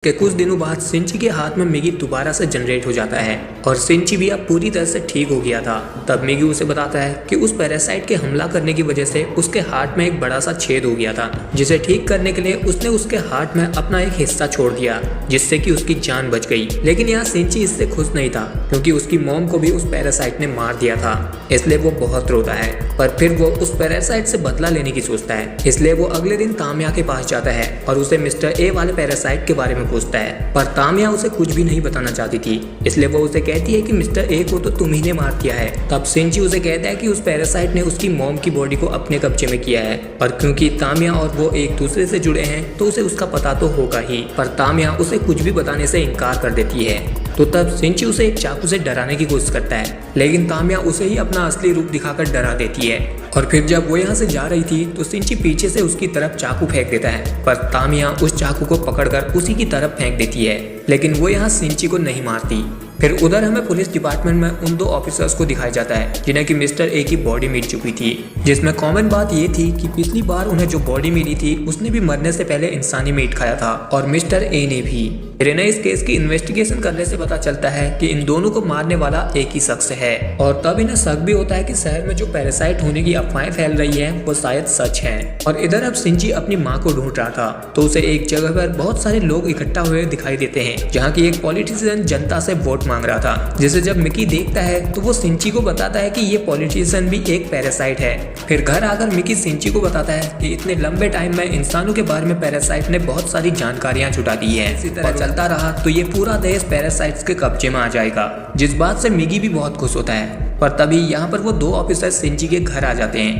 के कुछ दिनों बाद सिंची के हाथ में मिगी दोबारा से जनरेट हो जाता है और सिंची भी अब पूरी तरह से ठीक हो गया था। तब मिगी उसे बताता है कि उस पैरासाइट के हमला करने की वजह से उसके हार्ट में एक बड़ा सा छेद हो गया था, जिसे ठीक करने के लिए उसने उसके हार्ट में अपना एक हिस्सा छोड़ दिया, जिससे कि उसकी जान बच गई। लेकिन यहाँ सिंची इससे खुश नहीं था, क्योंकि उसकी मॉम को भी उस पैरासाइट ने मार दिया था, इसलिए वो बहुत रोता है। पर फिर वो उस पैरासाइट से बदला लेने की सोचता है, इसलिए वो अगले दिन तामिया के पास जाता है और उसे मिस्टर ए वाले पैरासाइट के बारे में पूछता है। पर तामिया उसे कुछ भी नहीं बताना चाहती थी, इसलिए वो उसे कहती है कि मिस्टर ए को तो तुम ही ने मार दिया है। तब सिंची उसे कहता है कि उस पैरासाइट ने उसकी मॉम की बॉडी को अपने कब्जे में किया है, और क्योंकि तामिया और वो एक दूसरे से जुड़े हैं तो उसे उसका पता तो होगा ही। पर तामिया उसे कुछ भी बताने से इनकार कर देती है। तो तब सिंची उसे एक चाकू से डराने की कोशिश करता है, लेकिन तामिया उसे ही अपना असली रूप दिखाकर डरा देती है। और फिर जब वो यहाँ से जा रही थी तो सिंची पीछे से उसकी तरफ चाकू फेंक देता है, पर तामिया उस चाकू को पकड़कर उसी की तरफ फेंक देती है, लेकिन वो यहाँ सिंची को नहीं मारती। फिर उधर हमें पुलिस डिपार्टमेंट में उन दो ऑफिसर्स को दिखाया जाता है जिन्हें कि मिस्टर ए की बॉडी मिल चुकी थी, जिसमें कॉमन बात ये थी कि पिछली बार उन्हें जो बॉडी मिली थी उसने भी मरने से पहले इंसानी मीट खाया था, और मिस्टर ए ने भी। फिर इन्हें इस केस की इन्वेस्टिगेशन करने से पता चलता है कि इन दोनों को मारने वाला एक ही शख्स है, और तब इन्हें शक भी होता है कि शहर में जो पैरासाइट होने की अफवाहें फैल रही है वो शायद सच है। और इधर अब सिंची अपनी माँ को ढूंढ रहा था, तो उसे एक जगह पर बहुत सारे लोग इकट्ठा हुए दिखाई देते हैं, जहाँ की एक पॉलिटिशियन जनता से वोट मांग रहा था, जिसे जब मिकी देखता है तो वो सिंची को बताता है कि ये पॉलिटिशियन भी एक पैरासाइट है। फिर घर आकर मिकी सिंची को बताता है कि इतने लंबे टाइम में इंसानों के बारे में पैरासाइट ने बहुत सारी जानकारियां जुटा दी है। इसी तरह चलता रहा तो ये पूरा देश पैरासाइट्स के कब्जे में आ जाएगा, जिस बात से मिगी भी बहुत खुश होता है। पर तभी यहाँ पर वो दो ऑफिसर सिंची के घर आ जाते हैं।